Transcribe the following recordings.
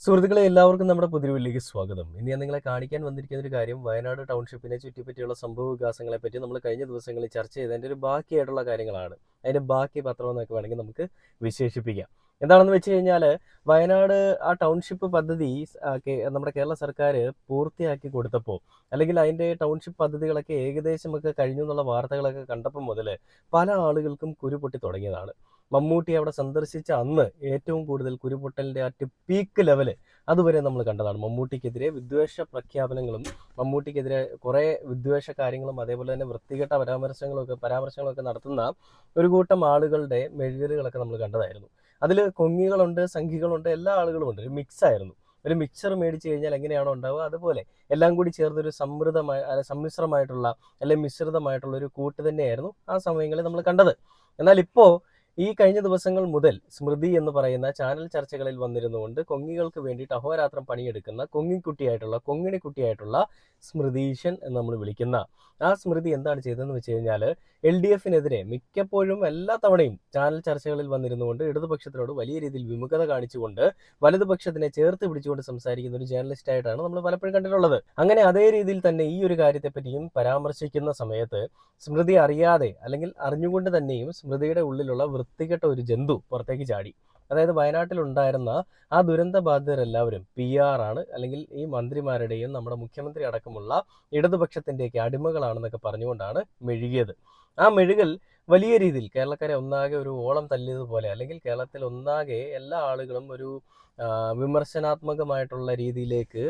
സുഹൃത്തുക്കളെ എല്ലാവർക്കും നമ്മുടെ പുതിയ സ്വാഗതം. ഇനി ഞാൻ നിങ്ങളെ കാണിക്കാൻ വന്നിരിക്കുന്ന ഒരു കാര്യം വയനാട് ടൗൺഷിപ്പിനെ ചുറ്റിപ്പറ്റിയുള്ള സംഭവ വികാസങ്ങളെ പറ്റി നമ്മൾ കഴിഞ്ഞ ദിവസങ്ങളിൽ ചർച്ച ചെയ്തതിൻ്റെ ഒരു ബാക്കിയായിട്ടുള്ള കാര്യങ്ങളാണ്. അതിൻ്റെ ബാക്കി പത്രം എന്നൊക്കെ വേണമെങ്കിൽ നമുക്ക് വിശേഷിപ്പിക്കാം. എന്താണെന്ന് വെച്ച് കഴിഞ്ഞാൽ വയനാട് ആ ടൗൺഷിപ്പ് പദ്ധതി നമ്മുടെ കേരള സർക്കാർ പൂർത്തിയാക്കി കൊടുത്തപ്പോൾ അല്ലെങ്കിൽ അതിൻ്റെ ടൗൺഷിപ്പ് പദ്ധതികളൊക്കെ ഏകദേശമൊക്കെ കഴിഞ്ഞു എന്നുള്ള വാർത്തകളൊക്കെ കണ്ടപ്പോൾ മുതൽ പല ആളുകൾക്കും കുരുപൊട്ടി തുടങ്ങിയതാണ്. മമ്മൂട്ടി അവിടെ സന്ദർശിച്ച അന്ന് ഏറ്റവും കൂടുതൽ കുരുപൊട്ടലിൻ്റെ ആ പീക്ക് ലെവല് അതുവരെ നമ്മൾ കണ്ടതാണ്. മമ്മൂട്ടിക്കെതിരെ വിദ്വേഷ പ്രഖ്യാപനങ്ങളും മമ്മൂട്ടിക്കെതിരെ കുറേ വിദ്വേഷ കാര്യങ്ങളും അതേപോലെ തന്നെ വൃത്തികെട്ട പരാമർശങ്ങളൊക്കെ നടത്തുന്ന ഒരു കൂട്ടം ആളുകളുടെ മെഴുകലുകളൊക്കെ നമ്മൾ കണ്ടതായിരുന്നു. അതിൽ കൊങ്ങികളുണ്ട്, സംഘികളുണ്ട്, എല്ലാ ആളുകളുമുണ്ട്. ഒരു മിക്സ് ആയിരുന്നു. ഒരു മിക്സർ മേടിച്ച് കഴിഞ്ഞാൽ എങ്ങനെയാണോ ഉണ്ടാവുക അതുപോലെ എല്ലാം കൂടി ചേർന്നൊരു സമ്മിശ്രമായിട്ടുള്ള അല്ലെങ്കിൽ മിശ്രിതമായിട്ടുള്ള ഒരു കൂട്ട് തന്നെയായിരുന്നു ആ സമയങ്ങളിൽ നമ്മൾ കണ്ടത്. എന്നാൽ ഇപ്പോൾ ഈ കഴിഞ്ഞ ദിവസങ്ങൾ മുതൽ സ്മൃതി എന്ന് പറയുന്ന ചാനൽ ചർച്ചകളിൽ വന്നിരുന്നുകൊണ്ട് കൊങ്ങികൾക്ക് വേണ്ടിയിട്ട് അഹോരാത്രം പണിയെടുക്കുന്ന കൊങ്ങിണിക്കുട്ടിയായിട്ടുള്ള സ്മൃതീശൻ എന്ന് നമ്മൾ വിളിക്കുന്ന ആ സ്മൃതി എന്താണ് ചെയ്തതെന്ന് വെച്ച് കഴിഞ്ഞാൽ LDFിനെതിരെ മിക്കപ്പോഴും എല്ലാ തവണയും ചാനൽ ചർച്ചകളിൽ വന്നിരുന്നുകൊണ്ട് ഇടതുപക്ഷത്തിനോട് വലിയ രീതിയിൽ വിമുഖത കാണിച്ചുകൊണ്ട് വലതുപക്ഷത്തിനെ ചേർത്ത് പിടിച്ചുകൊണ്ട് സംസാരിക്കുന്ന ഒരു ജേർണലിസ്റ്റ് ആയിട്ടാണ് നമ്മൾ പലപ്പോഴും കണ്ടിട്ടുള്ളത്. അങ്ങനെ അതേ രീതിയിൽ തന്നെ ഈ ഒരു കാര്യത്തെപ്പറ്റിയും പരാമർശിക്കുന്ന സമയത്ത് സ്മൃതി അറിയാതെ അല്ലെങ്കിൽ അറിഞ്ഞുകൊണ്ട് തന്നെയും സ്മൃതിയുടെ ഉള്ളിലുള്ള വൃത്തികെട്ട ഒരു ജന്തു പുറത്തേക്ക് ചാടി. അതായത് വയനാട്ടിലുണ്ടായിരുന്ന ആ ദുരന്ത ബാധിതരെല്ലാവരും PR ആണ്, അല്ലെങ്കിൽ ഈ മന്ത്രിമാരുടെയും നമ്മുടെ മുഖ്യമന്ത്രി അടക്കമുള്ള ഇടതുപക്ഷത്തിൻ്റെയൊക്കെ അടിമകളാണെന്നൊക്കെ പറഞ്ഞുകൊണ്ടാണ് മെഴുകിയത്. ആ മെഴുകൽ വലിയ രീതിയിൽ കേരളക്കാരെ ഒന്നാകെ ഒരു ഓളം തല്ലിയതുപോലെ, അല്ലെങ്കിൽ കേരളത്തിൽ ഒന്നാകെ എല്ലാ ആളുകളും ഒരു വിമർശനാത്മകമായിട്ടുള്ള രീതിയിലേക്ക്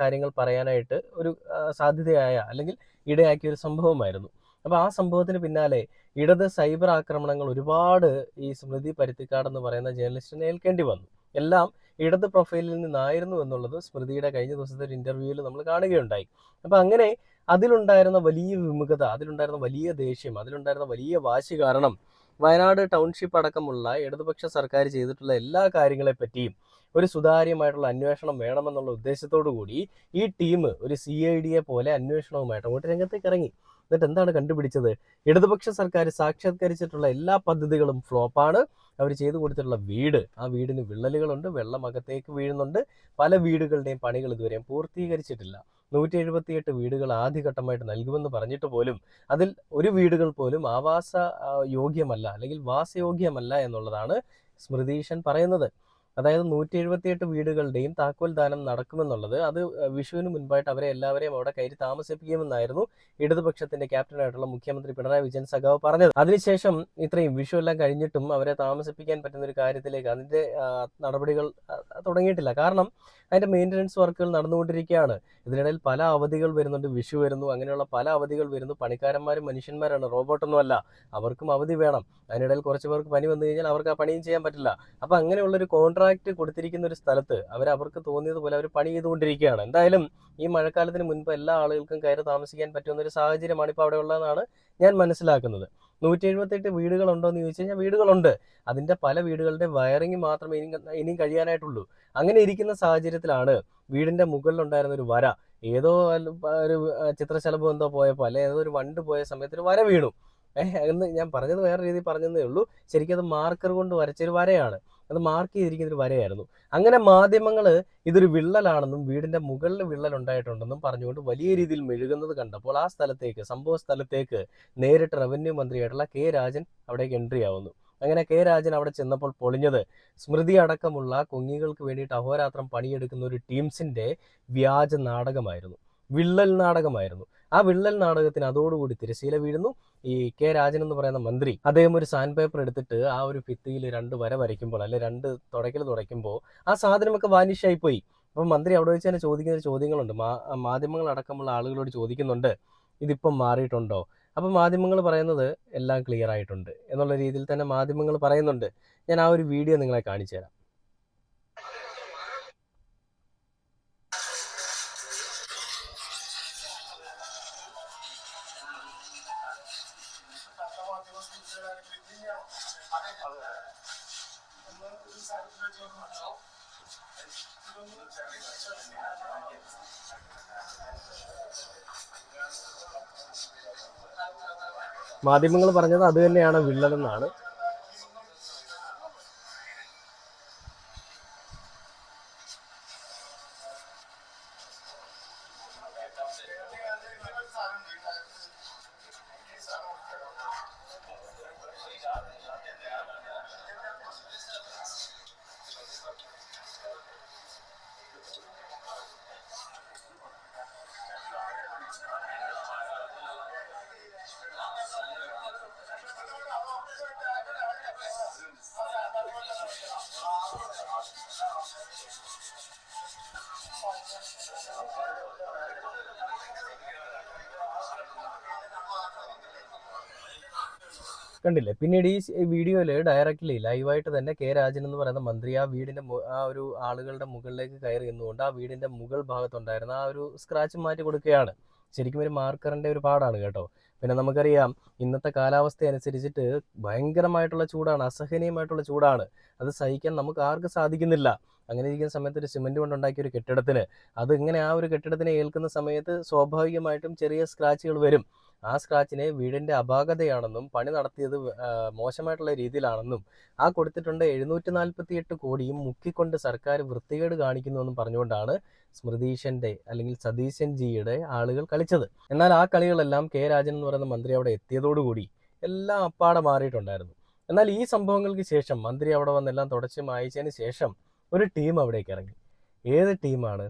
കാര്യങ്ങൾ പറയാനായിട്ട് ഒരു സാധ്യതയായ അല്ലെങ്കിൽ ഇടയാക്കിയ ഒരു സംഭവമായിരുന്നു. അപ്പോൾ ആ സംഭവത്തിന് പിന്നാലെ ഇടത് സൈബർ ആക്രമണങ്ങൾ ഒരുപാട് ഈ സ്മൃതി പരുത്തിക്കാട് എന്ന് പറയുന്ന ജേർണലിസ്റ്റിനെ ഏൽക്കേണ്ടി വന്നു. എല്ലാം ഇടത് പ്രൊഫൈലിൽ നിന്നായിരുന്നു എന്നുള്ളത് സ്മൃതിയുടെ കഴിഞ്ഞ ദിവസത്തെ ഒരു ഇന്റർവ്യൂവിൽ നമ്മൾ കാണുകയുണ്ടായി. അപ്പം അങ്ങനെ അതിലുണ്ടായിരുന്ന വലിയ വിമുഖത, അതിലുണ്ടായിരുന്ന വലിയ ദേഷ്യം, അതിലുണ്ടായിരുന്ന വലിയ വാശി കാരണം വയനാട് ടൗൺഷിപ്പ് അടക്കമുള്ള ഇടതുപക്ഷ സർക്കാർ ചെയ്തിട്ടുള്ള എല്ലാ കാര്യങ്ങളെ പറ്റിയും ഒരു സുതാര്യമായിട്ടുള്ള അന്വേഷണം വേണമെന്നുള്ള ഉദ്ദേശത്തോടു കൂടി ഈ ടീം ഒരു CID പോലെ അന്വേഷണവുമായിട്ട് അങ്ങോട്ട് രംഗത്തേക്ക് ഇറങ്ങി. എന്നിട്ട് എന്താണ് കണ്ടുപിടിച്ചത്? ഇടതുപക്ഷ സർക്കാർ സാക്ഷാത്കരിച്ചിട്ടുള്ള എല്ലാ പദ്ധതികളും ഫ്ലോപ്പാണ്. അവർ ചെയ്തു കൊടുത്തിട്ടുള്ള വീട്, ആ വീടിന് വിള്ളലുകളുണ്ട്, വെള്ളം അകത്തേക്ക് വീഴുന്നുണ്ട്, പല വീടുകളുടെയും പണികൾ ഇതുവരെയും പൂർത്തീകരിച്ചിട്ടില്ല. 178 വീടുകൾ ആദ്യഘട്ടമായിട്ട് നൽകുമെന്ന് പറഞ്ഞിട്ട് പോലും അതിൽ ഒരു വീടുകൾ പോലും ആവാസ യോഗ്യമല്ല അല്ലെങ്കിൽ വാസയോഗ്യമല്ല എന്നുള്ളതാണ് സ്മൃതീശൻ പറയുന്നത്. അതായത് 178 വീടുകളുടെയും താക്കോൽ ദാനം നടക്കുമെന്നുള്ളത് അത് വിഷുവിന് മുൻപായിട്ട് അവരെ എല്ലാവരെയും അവിടെ കയറി താമസിപ്പിക്കുമെന്നായിരുന്നു ഇടതുപക്ഷത്തിന്റെ ക്യാപ്റ്റനായിട്ടുള്ള മുഖ്യമന്ത്രി പിണറായി വിജയൻ സഖാവ് പറഞ്ഞത്. അതിനുശേഷം ഇത്രയും വിഷു എല്ലാം കഴിഞ്ഞിട്ടും അവരെ താമസിപ്പിക്കാൻ പറ്റുന്ന ഒരു കാര്യത്തിലേക്ക് അതിന്റെ നടപടികൾ തുടങ്ങിയിട്ടില്ല. കാരണം അതിന്റെ മെയിൻ്റനൻസ് വർക്കുകൾ നടന്നുകൊണ്ടിരിക്കുകയാണ്. ഇതിനിടയിൽ പല അവധികൾ വരുന്നുണ്ട്, വിഷു വരുന്നു, അങ്ങനെയുള്ള പല അവധികൾ വരുന്നു. പണിക്കാരന്മാരും മനുഷ്യന്മാരാണ്, റോബോട്ടൊന്നും അല്ല. അവർക്കും അവധി വേണം. അതിനിടയിൽ കുറച്ച് പേർക്ക് പനി വന്നു കഴിഞ്ഞാൽ അവർക്ക് ആ പണിയും ചെയ്യാൻ പറ്റില്ല. അപ്പം അങ്ങനെയുള്ളൊരു കോൺട്രാക്ട് കൊടുത്തിരിക്കുന്ന ഒരു സ്ഥലത്ത് അവർക്ക് തോന്നിയതുപോലെ അവർ പണി ചെയ്തുകൊണ്ടിരിക്കുകയാണ്. എന്തായാലും ഈ മഴക്കാലത്തിന് മുൻപ് എല്ലാ ആളുകൾക്കും കയറി താമസിക്കാൻ പറ്റുന്ന ഒരു സാഹചര്യമാണ് ഇപ്പോൾ അവിടെ ഉള്ളതെന്നാണ് ഞാൻ മനസ്സിലാക്കുന്നത്. 178 വീടുകളുണ്ടോ എന്ന് ചോദിച്ചു കഴിഞ്ഞാൽ വീടുകളുണ്ട്. അതിൻ്റെ പല വീടുകളുടെ വയറിങ് മാത്രമേ ഇനിയും കഴിയാനായിട്ടുള്ളൂ. അങ്ങനെ ഇരിക്കുന്ന സാഹചര്യത്തിലാണ് വീടിൻ്റെ മുകളിലുണ്ടായിരുന്ന ഒരു വര ഏതോ ഒരു ചിത്രശലഭം എന്തോ പോയപ്പോൾ അല്ലെ ഏതോ ഒരു വണ്ട് പോയ സമയത്ത് ഒരു വര വീണു. എന്ന് ഞാൻ പറഞ്ഞത് വേറെ രീതിയിൽ പറഞ്ഞതേ ഉള്ളൂ. ശരിക്കും അത് മാർക്കർ കൊണ്ട് വരച്ചൊരു വരയാണ്, അത് മാർക്ക് ചെയ്തിരിക്കുന്ന ഒരു വരയായിരുന്നു. അങ്ങനെ മാധ്യമങ്ങൾ ഇതൊരു വിള്ളലാണെന്നും വീടിന്റെ മുകളിൽ വിള്ളൽ ഉണ്ടായിട്ടുണ്ടെന്നും പറഞ്ഞുകൊണ്ട് വലിയ രീതിയിൽ മെഴുകുന്നത് കണ്ടപ്പോൾ ആ സംഭവ സ്ഥലത്തേക്ക് നേരിട്ട് റവന്യൂ മന്ത്രിയായിട്ടുള്ള രാജൻ അവിടേക്ക് എൻട്രി ആവുന്നു. അങ്ങനെ രാജൻ അവിടെ ചെന്നപ്പോൾ പൊളിഞ്ഞത് സ്മൃതി അടക്കമുള്ള കുഞ്ഞികൾക്ക് വേണ്ടിയിട്ട് അഹോരാത്രം പണിയെടുക്കുന്ന ഒരു ടീംസിന്റെ വ്യാജ നാടകമായിരുന്നു, വിള്ളൽ നാടകമായിരുന്നു. ആ വിള്ളൽ നാടകത്തിന് അതോടുകൂടി തിരശീല വീഴുന്നു. ഈ രാജൻ എന്ന് പറയുന്ന മന്ത്രി അദ്ദേഹം ഒരു സാൻഡ് പേപ്പർ എടുത്തിട്ട് ആ ഒരു ഭിത്തിയിൽ 2 വര വരയ്ക്കുമ്പോൾ അല്ലെ 2 തുടയ്ക്കുമ്പോൾ ആ സാധനമൊക്കെ വാനിഷായി പോയി. അപ്പം മന്ത്രി അവിടെ വെച്ച് തന്നെ ചോദിക്കുന്ന ചോദ്യങ്ങളുണ്ട്, മാധ്യമങ്ങൾ അടക്കമുള്ള ആളുകളോട് ചോദിക്കുന്നുണ്ട്, ഇതിപ്പം മാറിയിട്ടുണ്ടോ? അപ്പം മാധ്യമങ്ങൾ പറയുന്നത് എല്ലാം ക്ലിയർ ആയിട്ടുണ്ട് എന്നുള്ള രീതിയിൽ തന്നെ മാധ്യമങ്ങൾ പറയുന്നുണ്ട്. ഞാൻ ആ ഒരു വീഡിയോ നിങ്ങളെ കാണിച്ചു തരാം. മാധ്യമങ്ങൾ പറഞ്ഞത് അത് തന്നെയാണ് വിള്ളലെന്നാണ്. കണ്ടില്ലേ? പിന്നീട് ഈ വീഡിയോയിൽ ഡയറക്റ്റ്ലി ലൈവായിട്ട് തന്നെ കെ രാജൻ എന്ന് പറയുന്ന മന്ത്രി ആ വീടിന്റെ ആ ഒരു ആളുകളുടെ മുകളിലേക്ക് കയറി നിന്നുകൊണ്ട് ആ വീടിന്റെ മുകൾ ഭാഗത്തുണ്ടായിരുന്ന ആ ഒരു സ്ക്രാച്ച് മാറ്റി കൊടുക്കുകയാണ്. ശരിക്കും ഒരു മാർക്കറിന്റെ ഒരു പാടാണ് കേട്ടോ. പിന്നെ നമുക്കറിയാം ഇന്നത്തെ കാലാവസ്ഥ അനുസരിച്ചിട്ട് ഭയങ്കരമായിട്ടുള്ള ചൂടാണ്, അസഹനീയമായിട്ടുള്ള ചൂടാണ്. അത് സഹിക്കാൻ നമുക്ക് ആർക്കും സാധിക്കുന്നില്ല. അങ്ങനെ ഇരിക്കുന്ന സമയത്ത് ഒരു സിമെന്റ് കൊണ്ടുണ്ടാക്കിയ ഒരു കെട്ടിടത്തിന് അത് ഇങ്ങനെ ആ ഒരു കെട്ടിടത്തിനെ ഏൽക്കുന്ന സമയത്ത് സ്വാഭാവികമായിട്ടും ചെറിയ സ്ക്രാച്ചുകൾ വരും. ആ സ്ക്രാച്ചിനെ വീടിന്റെ അപാകതയാണെന്നും പണി നടത്തിയത് മോശമായിട്ടുള്ള രീതിയിലാണെന്നും ആ കൊടുത്തിട്ടുണ്ട് 748 കോടിയും മുക്കിക്കൊണ്ട് സർക്കാർ വൃത്തികേട് കാണിക്കുന്നുവെന്നും പറഞ്ഞുകൊണ്ടാണ് സ്മൃതീശന്റെ അല്ലെങ്കിൽ സതീശൻ ജിയുടെ ആളുകൾ കളിച്ചത്. എന്നാൽ ആ കളികളെല്ലാം കെ രാജൻ എന്ന് പറയുന്ന മന്ത്രി അവിടെ എത്തിയതോടുകൂടി എല്ലാം അപ്പാടെ മാറിയിട്ടുണ്ടായിരുന്നു. എന്നാൽ ഈ സംഭവങ്ങൾക്ക് ശേഷം മന്ത്രി അവിടെ വന്നെല്ലാം തുടച്ച് മായച്ചതിന് ശേഷം ഒരു ടീം അവിടേക്ക് ഇറങ്ങി. ഏത് ടീമാണ്?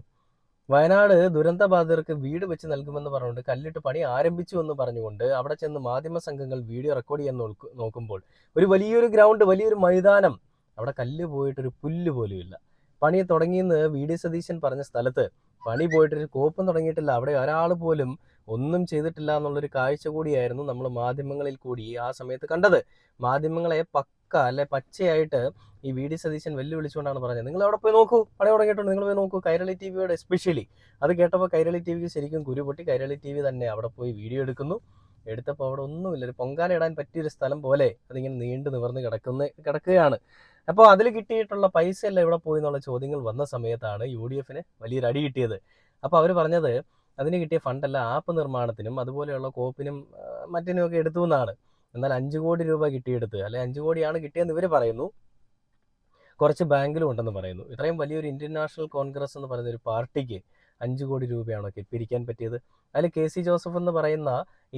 വയനാട് ദുരന്തബാധിതർക്ക് വീട് വെച്ച് നൽകുമെന്ന് പറഞ്ഞുകൊണ്ട് കല്ലിട്ട് പണി ആരംഭിച്ചു എന്ന് പറഞ്ഞുകൊണ്ട് അവിടെ ചെന്ന് മാധ്യമ സംഘങ്ങൾ വീഡിയോ റെക്കോർഡ് ചെയ്യാൻ നോക്കുമ്പോൾ ഒരു വലിയൊരു ഗ്രൗണ്ട്, വലിയൊരു മൈതാനം, അവിടെ കല്ല് പോയിട്ടൊരു പുല്ല് പോലും ഇല്ല. പണി തുടങ്ങിയെന്ന് വി.ഡി. സതീശൻ പറഞ്ഞ സ്ഥലത്ത് പണി പോയിട്ടൊരു കോപ്പും തുടങ്ങിയിട്ടില്ല. അവിടെ ഒരാൾ പോലും ഒന്നും ചെയ്തിട്ടില്ല എന്നുള്ളൊരു കാഴ്ച കൂടിയായിരുന്നു നമ്മൾ മാധ്യമങ്ങളിൽ കൂടി ആ സമയത്ത് കണ്ടത്. മാധ്യമങ്ങളെ പച്ചയായിട്ട് ഈ വി.ഡി. സതീശൻ വെല്ലുവിളിച്ചുകൊണ്ടാണ് പറഞ്ഞത്, നിങ്ങൾ അവിടെ പോയി നോക്കൂ, പണി തുടങ്ങിയിട്ടുണ്ട്, നിങ്ങൾ പോയി നോക്കൂ. കൈരളി ടി വിയോട് എസ്പെഷ്യലി അത് കേട്ടപ്പോൾ കൈരളി ടി വിക്ക് ശരിക്കും കുരുപൊട്ടി. കൈരളി ടി വി തന്നെ അവിടെ പോയി വീഡിയോ എടുക്കുന്നു. എടുത്തപ്പോൾ അവിടെ ഒന്നുമില്ല, ഒരു പൊങ്കാല ഇടാൻ പറ്റിയൊരു സ്ഥലം പോലെ അതിങ്ങനെ നീണ്ടു നിവർന്ന് കിടക്കുകയാണ്. അപ്പോൾ അതിൽ കിട്ടിയിട്ടുള്ള പൈസ എല്ലാം ഇവിടെ പോയി എന്നുള്ള ചോദ്യങ്ങൾ വന്ന സമയത്താണ് UDF വലിയൊരു അടി കിട്ടിയത്. അപ്പോൾ അവർ പറഞ്ഞത് അതിന് കിട്ടിയ ഫണ്ടല്ല ആപ്പ് നിർമ്മാണത്തിനും അതുപോലെയുള്ള കോപ്പിനും മറ്റിനുമൊക്കെ എടുത്തു എന്നാണ്. എന്നാൽ 5 കോടി രൂപ കിട്ടിയെടുത്ത്, അല്ലെ 5 കോടിയാണ് കിട്ടിയെന്ന് ഇവർ പറയുന്നു, കുറച്ച് ബാങ്കിലും ഉണ്ടെന്ന് പറയുന്നു. ഇത്രയും വലിയൊരു ഇന്ത്യൻ നാഷണൽ കോൺഗ്രസ് എന്ന് പറയുന്ന ഒരു പാർട്ടിക്ക് 5 കോടി രൂപയാണോ പിരിക്കാൻ പറ്റിയത്? അതിൽ KC ജോസഫ് എന്ന് പറയുന്ന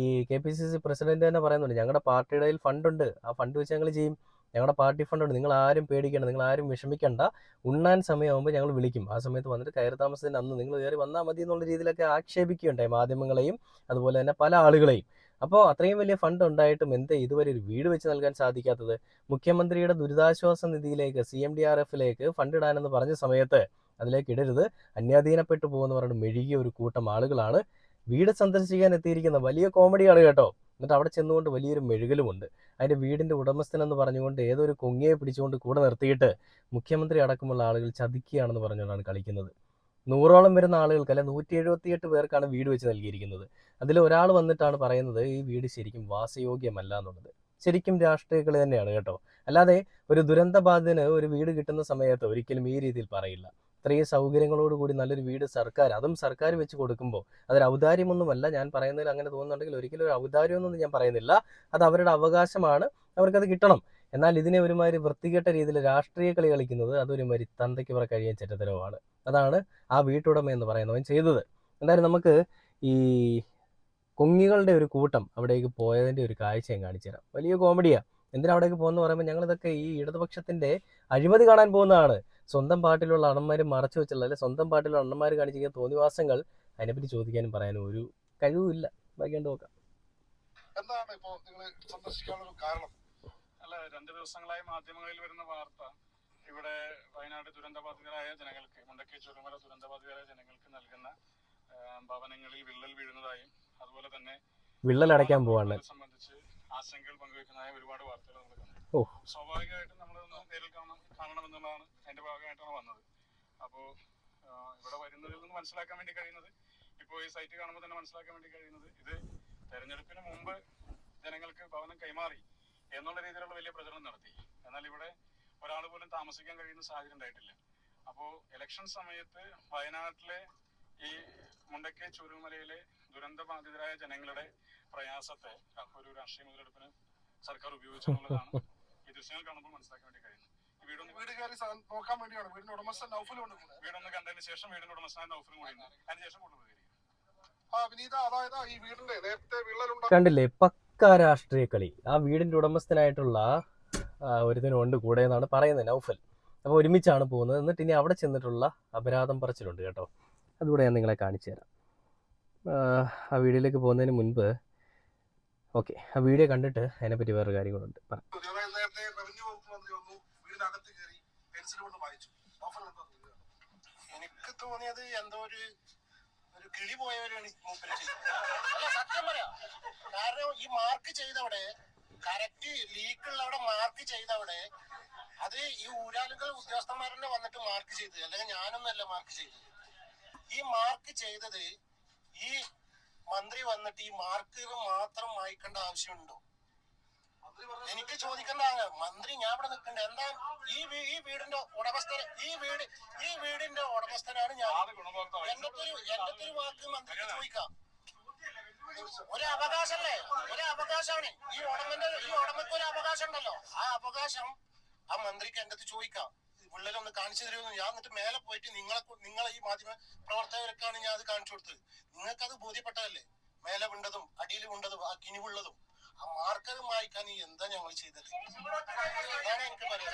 ഈ KPCC പ്രസിഡന്റ് തന്നെ പറയുന്നുണ്ട്, ഞങ്ങളുടെ പാർട്ടിയുടെ ഫണ്ടുണ്ട്, ആ ഫണ്ട് വെച്ച് ഞങ്ങൾ ചെയ്യും, ഞങ്ങളുടെ പാർട്ടി ഫണ്ടുണ്ട്, നിങ്ങൾ ആരും പേടിക്കേണ്ട, നിങ്ങൾ ആരും വിഷമിക്കേണ്ട, ഉണ്ണാൻ സമയമാകുമ്പോൾ ഞങ്ങൾ വിളിക്കും, ആ സമയത്ത് വന്നിട്ട് കയറി താമസത്തിന് അന്ന് നിങ്ങൾ കയറി വന്നാൽ മതി എന്നുള്ള രീതിയിലൊക്കെ ആക്ഷേപിക്കുകയുണ്ടായി മാധ്യമങ്ങളെയും അതുപോലെ തന്നെ പല ആളുകളെയും. അപ്പോൾ അത്രയും വലിയ ഫണ്ട് ഉണ്ടായിട്ടും എന്തേ ഇതുവരെ ഒരു വീട് വെച്ച് നൽകാൻ സാധിക്കാത്തത്? മുഖ്യമന്ത്രിയുടെ ദുരിതാശ്വാസ നിധിയിലേക്ക് CMDRFിലേക്ക് ഫണ്ട് ഇടാനെന്ന് പറഞ്ഞ സമയത്ത് അതിലേക്ക് ഇടരുത്, അന്യാധീനപ്പെട്ടു പോകുമെന്ന് പറഞ്ഞിട്ട് മെഴുകിയ ഒരു കൂട്ടം ആളുകളാണ് വീട് സന്ദർശിക്കാൻ എത്തിയിരിക്കുന്ന. വലിയ കോമഡിയാണ് കേട്ടോ. എന്നിട്ട് അവിടെ ചെന്നുകൊണ്ട് വലിയൊരു മെഴുകലുമുണ്ട്. അതിൻ്റെ വീടിൻ്റെ ഉടമസ്ഥനെന്ന് പറഞ്ഞുകൊണ്ട് ഏതൊരു കൊങ്ങിയെ പിടിച്ചുകൊണ്ട് കൂടെ നിർത്തിയിട്ട് മുഖ്യമന്ത്രി അടക്കമുള്ള ആളുകൾ ചതിക്കുകയാണെന്ന് പറഞ്ഞുകൊണ്ടാണ് കളിക്കുന്നത്. 100ഓളം വരുന്ന ആളുകൾക്ക്, അല്ലെ 178 പേർക്കാണ് വീട് വെച്ച് നൽകിയിരിക്കുന്നത്. അതിൽ ഒരാൾ വന്നിട്ടാണ് പറയുന്നത് ഈ വീട് ശരിക്കും വാസയോഗ്യമല്ല എന്നുള്ളത്. ശരിക്കും രാഷ്ട്രീയ കളി തന്നെയാണ് കേട്ടോ. അല്ലാതെ ഒരു ദുരന്തബാധിതന് ഒരു വീട് കിട്ടുന്ന സമയത്ത് ഒരിക്കലും ഈ രീതിയിൽ പറയില്ല. ഇത്രയും സൗകര്യങ്ങളോടുകൂടി നല്ലൊരു വീട് അതും സർക്കാർ വെച്ച് കൊടുക്കുമ്പോൾ അതൊരു ഔദാര്യമൊന്നുമല്ല. ഞാൻ പറയുന്നതിൽ അങ്ങനെ തോന്നുന്നുണ്ടെങ്കിൽ ഒരിക്കലും ഒരു ഔദാര്യമൊന്നും ഞാൻ പറയുന്നില്ല. അത് അവരുടെ അവകാശമാണ്, അവർക്കത് കിട്ടണം. എന്നാൽ ഇതിനെ ഒരുമാതിരി വൃത്തികെട്ട രീതിയിൽ രാഷ്ട്രീയ കളി കളിക്കുന്നത് അതൊരുമാതിരി തന്തയ്ക്ക് പറ കഴിയാൻ ചെറ്റത്തരവുമാണ്. അതാണ് ആ വീട്ടുടമ എന്ന് പറയുന്നവൻ ചെയ്തത്. എന്തായാലും നമുക്ക് ഈ കൊങ്ങികളുടെ ഒരു കൂട്ടം അവിടേക്ക് പോയതിൻ്റെ ഒരു കാഴ്ച ഞാൻ കാണിച്ചു തരാം. വലിയ കോമഡിയാണ്. എന്തിനാ അവിടേക്ക് പോകുന്ന പറയുമ്പോൾ ഞങ്ങളിതൊക്കെ ഈ ഇടതുപക്ഷത്തിൻ്റെ അഴിമതി കാണാൻ പോകുന്നതാണ്. സ്വന്തം പാർട്ടിയിലുള്ള അണ്ണന്മാർ മറച്ചു വെച്ചുള്ള, അല്ലെ സ്വന്തം പാർട്ടിയിലുള്ള അണ്ണന്മാർ കാണിച്ചിരിക്കുന്ന തോന്നിവാസങ്ങൾ അതിനെപ്പറ്റി ചോദിക്കാനും പറയാനും ഒരു കഴിവുമില്ല. ബാക്കിയുണ്ട് നോക്കാം. എന്താണ് ഇപ്പോൾ നിങ്ങൾ സന്ദർശിക്കാനുള്ള കാരണം? അല്ല, 2 ദിവസങ്ങളായി മാധ്യമങ്ങളിൽ വരുന്ന വാർത്ത ഇവിടെ വയനാട് ദുരന്തബാധിതരായ ജനങ്ങൾക്ക്, മുണ്ടക്കൈ ചുരമല ദുരന്തബാധിതരായ ജനങ്ങൾക്ക് നൽകുന്ന ഭവനങ്ങളിൽ വിള്ളൽ വീഴുന്നതായും അതുപോലെ തന്നെ വിള്ളലടയ്ക്കാൻ പോവാണ് സംബന്ധിച്ച് ആശങ്കകൾ പങ്കുവെക്കുന്നതായ ഒരുപാട് വാർത്തകൾ നമ്മൾ കണ്ടു. സ്വാഭാവികമായിട്ടും നമ്മളൊന്ന് നേരിൽ കാണണമെന്നുള്ളതാണ് അതിന്റെ ഭാഗമായിട്ടാണ് വന്നത്. അപ്പോൾ ഇവിടെ വരുന്നതിൽ നിന്ന് മനസ്സിലാക്കാൻ വേണ്ടി കഴിയുന്നത്, ഇപ്പോൾ ഈ സൈറ്റ് കാണുമ്പോൾ തന്നെ മനസ്സിലാക്കാൻ വേണ്ടി കഴിയുന്നത്, ഇത് തെരഞ്ഞെടുപ്പിന് മുമ്പ് ജനങ്ങൾക്ക് ഭവനം കൈമാറി എന്നുള്ള രീതിയിലുള്ള വലിയ പ്രചരണം നടത്തി. എന്നാൽ ഇവിടെ ഒരാൾ പോലും താമസിക്കാൻ കഴിയുന്ന സാഹചര്യം ഉണ്ടായിട്ടില്ല. അപ്പോൾ ഇലക്ഷൻ സമയത്ത് വയനാട്ടിലെ ഈ മുണ്ടക്കൈ ചുരമലയിലെ ദുരന്തബാധിതരായ ജനങ്ങളുടെ പ്രയാസത്തെ ഒരു രാഷ്ട്രീയ മുതലെടുപ്പിന് സർക്കാർ ഉപയോഗിച്ചെന്നുള്ളതാണ് ഈ ദൃശ്യങ്ങൾ കാണുമ്പോൾ മനസ്സിലാക്കാൻ വേണ്ടി കഴിയുന്നത്. വീട് കയറി നോക്കാൻ വേണ്ടിയാണ് വീടിന്റെ ഉടമസ്ഥൻ നൗഫലും ഉണ്ട്. വീടൊന്ന് കണ്ടതിന് ശേഷം വീടിന്റെ ഉടമസ്ഥനായ നൗഫലും കൂടി ഉണ്ട്. അതിനുശേഷം കൂടുതൽ കണ്ടില്ലേ, പക്ക രാഷ്ട്രീയ കളി. ആ വീടിന്റെ ഉടമസ്ഥനായിട്ടുള്ള ഒരുതിനുണ്ട് കൂടെ എന്നാണ് പറയുന്നത്, നൗഫൽ. അപ്പോൾ ഒരുമിച്ചാണ് പോകുന്നത്. എന്നിട്ട് ഇനി അവിടെ ചെന്നിട്ടുള്ള അപരാധം പറച്ചിലുണ്ട് കേട്ടോ. അതുകൂടെ ഞാൻ നിങ്ങളെ കാണിച്ചു തരാം. ആ വീഡിയോയിലേക്ക് പോകുന്നതിന് മുൻപ് ഓക്കെ, ആ വീഡിയോ കണ്ടിട്ട് അതിനെപ്പറ്റി വേറൊരു കാര്യങ്ങളുണ്ട്. എനിക്ക് തോന്നിയത് എന്തോ ഒരു കിളി പോയവരാണ് സത്യം പറയാം. കാരണം ഈ മാർക്ക് ചെയ്തവിടെ കറക്റ്റ് ലീക്കുള്ളവിടെ മാർക്ക് ചെയ്തവിടെ അത് ഈ ഊരാളുകൾ ഉദ്യോഗസ്ഥന്മാരെന്നെ വന്നിട്ട് മാർക്ക് ചെയ്തത്, അല്ലെങ്കിൽ ഞാനൊന്നല്ല മാർക്ക് ചെയ്തത്. ഈ മാർക്ക് ചെയ്തത് ഈ മന്ത്രി വന്നിട്ട് ഈ മാർക്ക് മാത്രം വായിക്കേണ്ട ആവശ്യമുണ്ടോ? എനിക്ക് ചോദിക്കേണ്ടതാണ്. മന്ത്രി ഞാൻ ഇവിടെ നിൽക്കണ്ട. എന്താ ഈ വീടിന്റെ ഉടമസ്ഥൻ, ഈ വീടിന്റെ ഉടമസ്ഥനാണ് ഞാൻ. എന്റെ ഒരു വാക്ക് മന്ത്രിക്ക് ചോദിക്കാം. ഒരു അവകാശമല്ലേ, ഒരു അവകാശമാണ് ഈ ഉടമയ്ക്ക് ഒരു അവകാശം ഉണ്ടല്ലോ. ആ അവകാശം ആ മന്ത്രിക്ക് എന്റെ അടുത്ത് ചോദിക്കാം. പിള്ളേരൊന്ന് കാണിച്ചു തരുമെന്ന്. ഞാൻ എന്നിട്ട് മേലെ പോയിട്ട് നിങ്ങളെ ഈ മാധ്യമ പ്രവർത്തകർക്കാണ് ഞാൻ അത് കാണിച്ചു കൊടുത്തത്. നിങ്ങൾക്ക് അത് ബോധ്യപ്പെട്ടതല്ലേ? മേലെ വീണ്ടതും അടിയിൽ വീണ്ടതും ആ കിനിവുള്ളതും ആ മാർക്കർ വായിക്കാൻ എന്താ ഞങ്ങൾ ചെയ്തത്? അതാണ് എനിക്ക് പറയാം.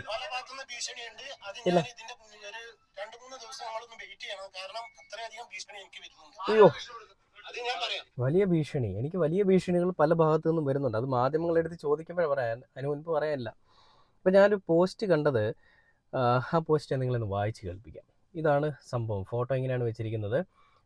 പല ഭാഗത്തുനിന്ന് ഭീഷണിയുണ്ട്. അത് ഞാൻ ഇതിന്റെ ഒരു 2-3 ദിവസം നമ്മളൊന്ന് വെയിറ്റ് ചെയ്യണം. കാരണം അത്രയധികം ഭീഷണി എനിക്ക് വരുന്നുണ്ട്. വലിയ ഭീഷണി, എനിക്ക് വലിയ ഭീഷണികൾ പല ഭാഗത്തു നിന്നും വരുന്നുണ്ട്. അത് മാധ്യമങ്ങളെടുത്ത് ചോദിക്കുമ്പോഴേ പറയാൻ, അതിന് മുൻപ് പറയാനില്ല. അപ്പം ഞാനൊരു പോസ്റ്റ് കണ്ടത്, ആ പോസ്റ്റ് നിങ്ങളൊന്ന് വായിച്ച് കേൾപ്പിക്കാം. ഇതാണ് സംഭവം. ഫോട്ടോ ഇങ്ങനെയാണ് വെച്ചിരിക്കുന്നത്.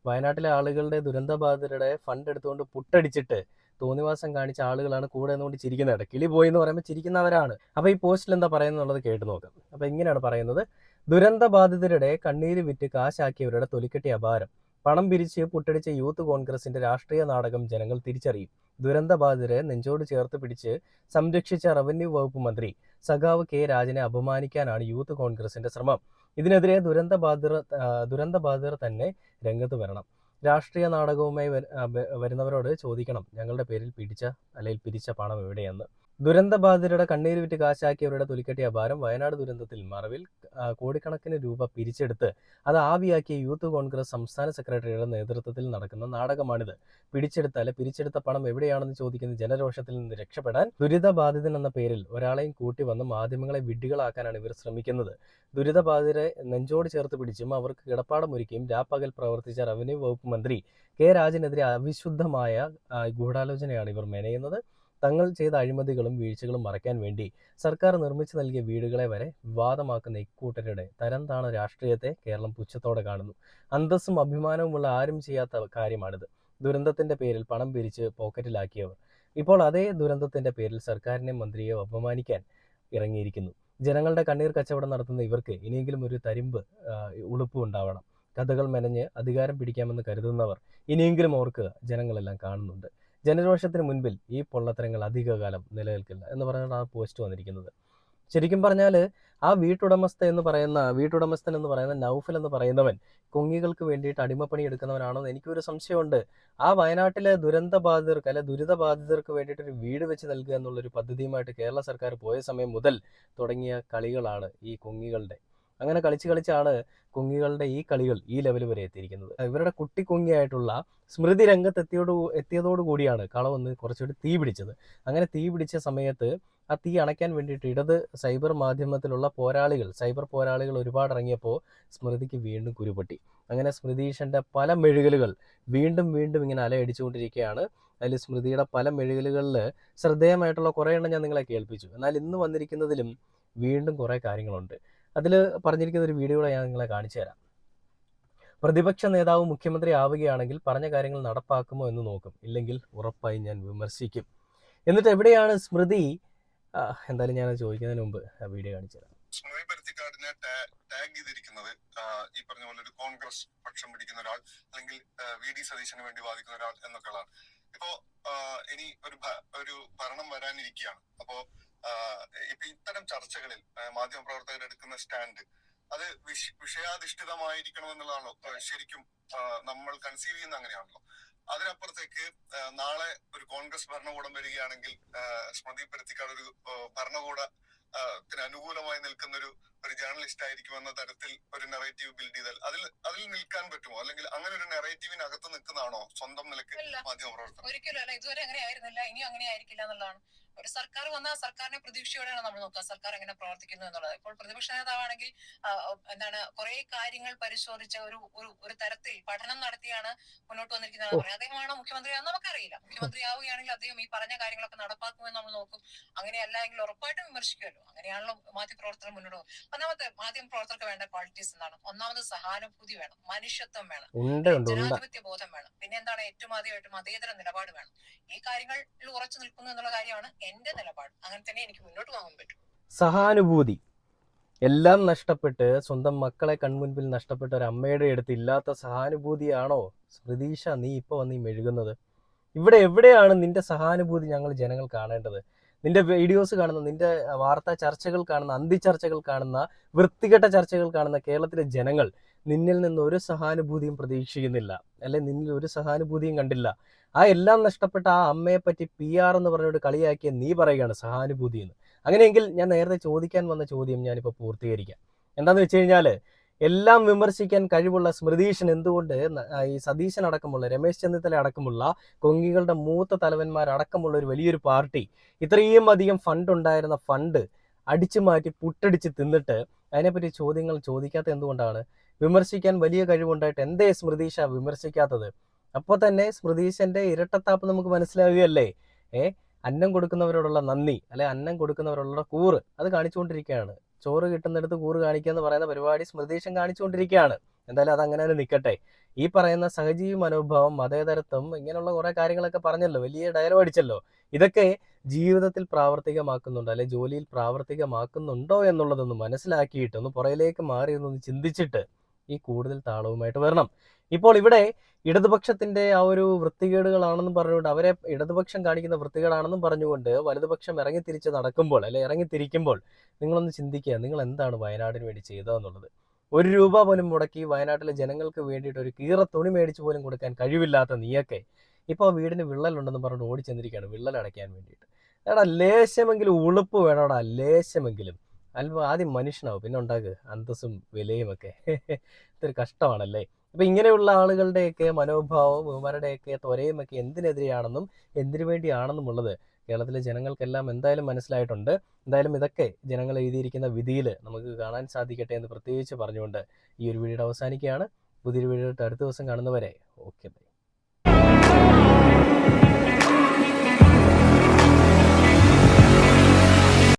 വയനാട്ടിലെ ആളുകളുടെ ദുരന്തബാധിതരുടെ ഫണ്ട് എടുത്തുകൊണ്ട് പുട്ടടിച്ചിട്ട് തോന്നിവാസം കാണിച്ച ആളുകളാണ് കൂടെ നിന്നുകൊണ്ട് ചിരിക്കുന്നത്. കിളി പോയി എന്ന് പറയുമ്പോൾ ചിരിക്കുന്നവരാണ്. അപ്പോൾ ഈ പോസ്റ്റിൽ എന്താ പറയുന്നുള്ളത് കേട്ട് നോക്കാം. അപ്പോൾ ഇങ്ങനെയാണ് പറയുന്നത്: ദുരന്തബാധിതരുടെ കണ്ണീര് വിറ്റ് കാശാക്കിയവരുടെ തൊലിക്കെട്ടി അപാരം. പണം പിരിച്ച് പുട്ടടിച്ച യൂത്ത് കോൺഗ്രസിന്റെ രാഷ്ട്രീയ നാടകം ജനങ്ങൾ തിരിച്ചറിയും. ദുരന്തബാധിതരെ നെഞ്ചോട് ചേർത്ത് പിടിച്ച് സംരക്ഷിച്ച റവന്യൂ വകുപ്പ് മന്ത്രി സഖാവ് കെ രാജനെ അപമാനിക്കാനാണ് യൂത്ത് കോൺഗ്രസിന്റെ ശ്രമം. ഇതിനെതിരെ ദുരന്തബാധിതർ തന്നെ രംഗത്ത് വരണം. രാഷ്ട്രീയ നാടകവുമായി വരുന്നവരോട് ചോദിക്കണം, ഞങ്ങളുടെ പേരിൽ പിരിച്ച പണം എവിടെയെന്ന്. ദുരന്തബാധിതരുടെ കണ്ണീര് വിറ്റ് കാശാക്കിയവരുടെ തൊലിക്കെട്ടിയ ഭാരം. വയനാട് ദുരന്തത്തിൽ മറവിൽ കോടിക്കണക്കിന് രൂപ പിരിച്ചെടുത്ത് അത് ആവിയാക്കിയ യൂത്ത് കോൺഗ്രസ് സംസ്ഥാന സെക്രട്ടറിയുടെ നേതൃത്വത്തിൽ നടക്കുന്ന നാടകമാണിത്. പിരിച്ചെടുത്ത പണം എവിടെയാണെന്ന് ചോദിക്കുന്ന ജനരോഷത്തിൽ നിന്ന് രക്ഷപ്പെടാൻ ദുരിതബാധിതൻ എന്ന പേരിൽ ഒരാളെയും കൂട്ടി വന്ന് മാധ്യമങ്ങളെ വിഡ്ഢികളാക്കാനാണ് ഇവർ ശ്രമിക്കുന്നത്. ദുരിതബാധിതരെ നെഞ്ചോട് ചേർത്ത് പിടിച്ചും അവർക്ക് കിടപ്പാടമൊരുക്കിയും രാപ്പകൽ പ്രവർത്തിച്ച റവന്യൂ വകുപ്പ് മന്ത്രി കെ രാജനെതിരെ അവിശുദ്ധമായ ഗൂഢാലോചനയാണ് ഇവർ മെനയുന്നത്. തങ്ങൾ ചെയ്ത അഴിമതികളും വീഴ്ചകളും മറയ്ക്കാൻ വേണ്ടി സർക്കാർ നിർമ്മിച്ചു നൽകിയ വീടുകളെ വരെ വിവാദമാക്കുന്ന ഇക്കൂട്ടരുടെ തരം താണ രാഷ്ട്രീയത്തെ കേരളം പുച്ഛത്തോടെ കാണുന്നു. അന്തസ്സും അഭിമാനവുമുള്ള ആരും ചെയ്യാത്ത കാര്യമാണിത്. ദുരന്തത്തിന്റെ പേരിൽ പണം പിരിച്ച് പോക്കറ്റിലാക്കിയവർ ഇപ്പോൾ അതേ ദുരന്തത്തിന്റെ പേരിൽ സർക്കാരിനെ മന്ത്രിയെ അപമാനിക്കാൻ ഇറങ്ങിയിരിക്കുന്നു. ജനങ്ങളുടെ കണ്ണീർ കച്ചവടം നടത്തുന്ന ഇവർക്ക് ഇനിയെങ്കിലും ഒരു തരിമ്പ് ഉളുപ്പ് ഉണ്ടാവണം. കഥകൾ മെനഞ്ഞ് അധികാരം പിടിക്കാമെന്ന് കരുതുന്നവർ ഇനിയെങ്കിലും ഓർക്കുക, ജനങ്ങളെല്ലാം കാണുന്നുണ്ട്. ജനരോഷത്തിന് മുൻപിൽ ഈ പൊള്ളത്തരങ്ങൾ അധികകാലം നിലനിൽക്കില്ല എന്ന് പറഞ്ഞാണ് ആ പോസ്റ്റ് വന്നിരിക്കുന്നത്. ശരിക്കും പറഞ്ഞാൽ ആ വീട്ടുടമസ്ഥൻ എന്ന് പറയുന്ന നൗഫൽ എന്ന് പറയുന്നവൻ കൊങ്ങികൾക്ക് വേണ്ടിയിട്ട് അടിമപ്പണി എടുക്കുന്നവനാണെന്ന് എനിക്കൊരു സംശയമുണ്ട്. ആ വയനാട്ടിലെ ദുരിതബാധിതർക്ക് വേണ്ടിയിട്ട് ഒരു വീട് വെച്ച് നൽകുക എന്നുള്ളൊരു പദ്ധതിയുമായിട്ട് കേരള സർക്കാർ പോയ സമയം മുതൽ തുടങ്ങിയ കളികളാണ് ഈ കൊങ്ങികളുടെ. അങ്ങനെ കളിച്ചാണ് കൊങ്ങികളുടെ ഈ കളികൾ ഈ ലെവൽ വരെ എത്തിയിരിക്കുന്നത്. ഇവരുടെ കുട്ടി കൊങ്ങിയായിട്ടുള്ള സ്മൃതി എത്തിയതോടുകൂടിയാണ് കളവൊന്ന് കുറച്ചുകൂടി തീ പിടിച്ചത്. അങ്ങനെ തീ പിടിച്ച സമയത്ത് ആ തീ അണയ്ക്കാൻ വേണ്ടിയിട്ട് ഇടത് സൈബർ മാധ്യമത്തിലുള്ള സൈബർ പോരാളികൾ ഒരുപാട് ഇറങ്ങിയപ്പോൾ സ്മൃതിക്ക് വീണ്ടും കുരുപൊട്ടി. അങ്ങനെ സ്മൃതീഷൻ്റെ പല മെഴുകലുകൾ വീണ്ടും ഇങ്ങനെ അലയടിച്ചുകൊണ്ടിരിക്കുകയാണ്. അതിൽ സ്മൃതിയുടെ പല മെഴുകലുകളിൽ ശ്രദ്ധേയമായിട്ടുള്ള കുറേ എണ്ണം ഞാൻ നിങ്ങളെ കേൾപ്പിച്ചു. എന്നാൽ ഇന്ന് വന്നിരിക്കുന്നതിലും വീണ്ടും കുറേ കാര്യങ്ങളുണ്ട്. അതിൽ പറഞ്ഞിരിക്കുന്ന ഒരു വീഡിയോ ഞാൻ നിങ്ങളെ കാണിച്ചു തരാം. പ്രതിപക്ഷ നേതാവ് മുഖ്യമന്ത്രി ആവുകയാണെങ്കിൽ പറഞ്ഞ കാര്യങ്ങൾ നടപ്പാക്കുമോ എന്ന് നോക്കും, ഇല്ലെങ്കിൽ ഉറപ്പായി ഞാൻ വിമർശിക്കും. എന്നിട്ട് എവിടെയാണ് സ്മൃതി? എന്തായാലും ഞാൻ ചോദിക്കുന്നതിന് മുമ്പ് ആ വീഡിയോ കാണിച്ചു തരാം. സ്മൃതി പരുത്തിക്കാടിനെ ടാഗ് ചെയ്തിരിക്കുന്നത് ഈ പറഞ്ഞ പോലെ ഒരു കോൺഗ്രസ് പക്ഷം പിടിക്കുന്ന ഒരാൾ, അല്ലെങ്കിൽ VD സതീശന് വേണ്ടി വാദിക്കുന്ന ഒരാൾ എന്നൊക്കെയുള്ളതാണ്. ഇപ്പോ ഇനി ഒരു ഭരണം വരാനിരിക്കുകയാണ്. അപ്പോ ഇപ്പൊ ഇത്തരം ചർച്ചകളിൽ മാധ്യമപ്രവർത്തകർ എടുക്കുന്ന സ്റ്റാൻഡ് അത് വിഷയാധിഷ്ഠിതമായിരിക്കണം എന്നുള്ളതാണല്ലോ ശരിക്കും നമ്മൾ കൺസീവ് ചെയ്യുന്ന അങ്ങനെയാണല്ലോ. അതിനപ്പുറത്തേക്ക് നാളെ ഒരു കോൺഗ്രസ് ഭരണകൂടം വരികയാണെങ്കിൽ സ്മൃതി പരുത്തിക്കാട് ഒരു ഭരണകൂടത്തിന് അനുകൂലമായി നിൽക്കുന്ന ഒരു ജേർണലിസ്റ്റ് ആയിരിക്കും എന്ന തരത്തിൽ ഒരു നെറേറ്റീവ് ബിൽഡ് ചെയ്താൽ അതിൽ നിൽക്കാൻ പറ്റുമോ? അല്ലെങ്കിൽ അങ്ങനെ ഒരു നെറേറ്റീവിനകത്ത് നിൽക്കുന്നതാണോ സ്വന്തം നിലയ്ക്ക് മാധ്യമ പ്രവർത്തനം? ഒരിക്കലും അല്ല. ഇതുവരെ അങ്ങനെ ആയിരുന്നില്ല, ഇനിയും അങ്ങനെ ആയിരിക്കില്ല എന്നുള്ളതാണ്. ഒരു സർക്കാർ വന്നാൽ സർക്കാരിനെ പ്രതീക്ഷയോടെയാണ് നമ്മൾ നോക്കുക, സർക്കാർ എങ്ങനെ പ്രവർത്തിക്കുന്നു എന്നുള്ളത്. ഇപ്പോൾ പ്രതിപക്ഷ നേതാവാണെങ്കിൽ കുറെ കാര്യങ്ങൾ പരിശോധിച്ച ഒരു തരത്തിൽ പഠനം നടത്തിയാണ് മുന്നോട്ട് വന്നിരിക്കുന്നത് പറയുന്നത്. അദ്ദേഹമാണോ മുഖ്യമന്ത്രിയാണെന്ന് നമുക്കറിയില്ല. മുഖ്യമന്ത്രിയാവുകയാണെങ്കിൽ അദ്ദേഹം ഈ പറഞ്ഞ കാര്യങ്ങളൊക്കെ നടപ്പാക്കുമെന്ന് നമ്മൾ നോക്കും. അങ്ങനെയല്ല എങ്കിൽ ഉറപ്പായിട്ടും വിമർശിക്കുമല്ലോ. അങ്ങനെയാണല്ലോ മാധ്യമപ്രവർത്തനം മുന്നോട്ട് പോകും. ഒന്നാമത്തെ മാധ്യമപ്രവർത്തകർക്ക് വേണ്ട ക്വാളിറ്റീസ് എന്താണ്? ഒന്നാമത് സഹാനുഭൂതി വേണം, മനുഷ്യത്വം വേണം, ജനാധിപത്യ ബോധം വേണം, പിന്നെ എന്താണ് ഏറ്റവും ആദ്യമായിട്ട് മതേതര നിലപാട് വേണം. ഈ കാര്യങ്ങളിൽ ഉറച്ചു നിൽക്കുന്നു എന്നുള്ള കാര്യമാണ് എന്റെ നിലപാട്. അങ്ങനെ തന്നെ എനിക്ക് മുന്നോട്ട് പോകാൻ പറ്റും. സഹാനുഭൂതി എല്ലാം നഷ്ടപ്പെട്ട് സ്വന്തം മക്കളെ കൺമുൻപിൽ നഷ്ടപ്പെട്ട ഒരു അമ്മയുടെ അടുത്ത് ഇല്ലാത്ത സഹാനുഭൂതിയാണോ സ്മൃതീഷ നീ ഇപ്പോൾ വന്ന് ഈ മെഴുകുന്നത്? ഇവിടെ എവിടെയാണ് നിന്റെ സഹാനുഭൂതി ഞങ്ങൾ ജനങ്ങൾ കാണേണ്ടത്? നിന്റെ വീഡിയോസ് കാണുന്ന, നിന്റെ വാർത്താ ചർച്ചകൾ കാണുന്ന, അന്തിച്ചർച്ചകൾ കാണുന്ന, വൃത്തികെട്ട ചർച്ചകൾ കാണുന്ന കേരളത്തിലെ ജനങ്ങൾ നിന്നിൽ നിന്ന് ഒരു സഹാനുഭൂതിയും പ്രതീക്ഷിക്കുന്നില്ല, അല്ലെ നിന്നിൽ ഒരു സഹാനുഭൂതിയും കണ്ടില്ല. ആ എല്ലാം നഷ്ടപ്പെട്ട ആ അമ്മയെ പറ്റി PR എന്ന് പറഞ്ഞുകൊണ്ട് കളിയാക്കിയ നീ പറയുകയാണ് സഹാനുഭൂതി എന്ന്. അങ്ങനെയെങ്കിൽ ഞാൻ നേരത്തെ ചോദിക്കാൻ വന്ന ചോദ്യം ഞാനിപ്പോൾ പൂർത്തീകരിക്കാം. എന്താന്ന് വെച്ച് കഴിഞ്ഞാൽ, എല്ലാം വിമർശിക്കാൻ കഴിവുള്ള സ്മൃതീഷൻ എന്തുകൊണ്ട് ഈ സതീശൻ അടക്കമുള്ള, രമേശ് ചെന്നിത്തല അടക്കമുള്ള കൊങ്ങികളുടെ മൂത്ത തലവന്മാരടക്കമുള്ള ഒരു വലിയൊരു പാർട്ടി ഇത്രയും അധികം ഫണ്ട് ഉണ്ടായിരുന്ന ഫണ്ട് അടിച്ചു മാറ്റി പുട്ടടിച്ച് തിന്നിട്ട് അതിനെപ്പറ്റി ചോദ്യങ്ങൾ ചോദിക്കാത്ത എന്തുകൊണ്ടാണ്? വിമർശിക്കാൻ വലിയ കഴിവുണ്ടായിട്ട് എന്തേ സ്മൃതീഷ വിമർശിക്കാത്തത്? അപ്പോൾ തന്നെ സ്മൃതീശന്റെ ഇരട്ടത്താപ്പ് നമുക്ക് മനസ്സിലാവുകയല്ലേ? അന്നം കൊടുക്കുന്നവരോടുള്ള നന്ദി, അല്ലെ അന്നം കൊടുക്കുന്നവരോടുള്ള കൂറ് അത് കാണിച്ചുകൊണ്ടിരിക്കുകയാണ്. ചോറ് കിട്ടുന്നിടത്ത് കൂറ് കാണിക്കുക എന്ന് പറയുന്ന പരിപാടി സ്മൃതീശൻ കാണിച്ചുകൊണ്ടിരിക്കുകയാണ്. എന്തായാലും അതങ്ങനെ തന്നെ നിൽക്കട്ടെ. ഈ പറയുന്ന സഹജീവി മനോഭാവം, മതേതരത്വം, ഇങ്ങനെയുള്ള കുറെ കാര്യങ്ങളൊക്കെ പറഞ്ഞല്ലോ, വലിയ ഡയലോഗ് അടിച്ചല്ലോ. ഇതൊക്കെ ജീവിതത്തിൽ പ്രാവർത്തികമാക്കുന്നുണ്ടോ, അല്ലെ ജോലിയിൽ പ്രാവർത്തികമാക്കുന്നുണ്ടോ എന്നുള്ളതൊന്ന് മനസ്സിലാക്കിയിട്ട് ഒന്ന് പുറയിലേക്ക് മാറി ഒന്ന് ചിന്തിച്ചിട്ട് ഈ കൂടുതൽ താളവുമായിട്ട് വരണം. ഇപ്പോൾ ഇവിടെ ഇടതുപക്ഷത്തിന്റെ ആ ഒരു വൃത്തികേടുകളാണെന്നും പറഞ്ഞുകൊണ്ട്, അവരെ ഇടതുപക്ഷം കാണിക്കുന്ന വൃത്തികേടാണെന്നും പറഞ്ഞുകൊണ്ട് വലതുപക്ഷം ഇറങ്ങിത്തിരിച്ച് നടക്കുമ്പോൾ, അല്ലെ ഇറങ്ങിത്തിരിക്കുമ്പോൾ നിങ്ങളൊന്ന് ചിന്തിക്കുക, നിങ്ങൾ എന്താണ് വയനാടിന് വേണ്ടി ചെയ്തതെന്നുള്ളത്. 1 രൂപ പോലും മുടക്കി വയനാട്ടിലെ ജനങ്ങൾക്ക് വേണ്ടിയിട്ട് ഒരു കീറ തുണി മേടിച്ചു പോലും കൊടുക്കാൻ കഴിവില്ലാത്ത നീയൊക്കെ ഇപ്പോൾ വീടിന് വിള്ളലുണ്ടെന്ന് പറഞ്ഞിട്ട് ഓടിച്ചെന്നിരിക്കുകയാണ് വിള്ളൽ അടയ്ക്കാൻ വേണ്ടിയിട്ട്. എടാ ലേശമെങ്കിലും ഉളുപ്പ് വേണോടാ, ലേശമെങ്കിലും. ആദ്യം മനുഷ്യനാവും, പിന്നെ ഉണ്ടാക്കുക അന്തസ്സും വിലയും ഒക്കെ. ഇതൊരു കഷ്ടമാണല്ലേ. അപ്പം ഇങ്ങനെയുള്ള ആളുകളുടെയൊക്കെ മനോഭാവവും ഇവരുടെയൊക്കെ ത്വരയും ഒക്കെ എന്തിനെതിരെയാണെന്നും എന്തിനു വേണ്ടിയാണെന്നുമുള്ളത് കേരളത്തിലെ ജനങ്ങൾക്കെല്ലാം എന്തായാലും മനസ്സിലായിട്ടുണ്ട്. എന്തായാലും ഇതൊക്കെ ജനങ്ങൾ എഴുതിയിരിക്കുന്ന വിധിയിൽ നമുക്ക് കാണാൻ സാധിക്കട്ടെ എന്ന് പ്രത്യേകിച്ച് പറഞ്ഞുകൊണ്ട് ഈ ഒരു വീഡിയോ അവസാനിക്കുകയാണ്. പുതിയൊരു വീഡിയോ അടുത്ത ദിവസം കാണുന്നവരെ ഓക്കെ ബൈ.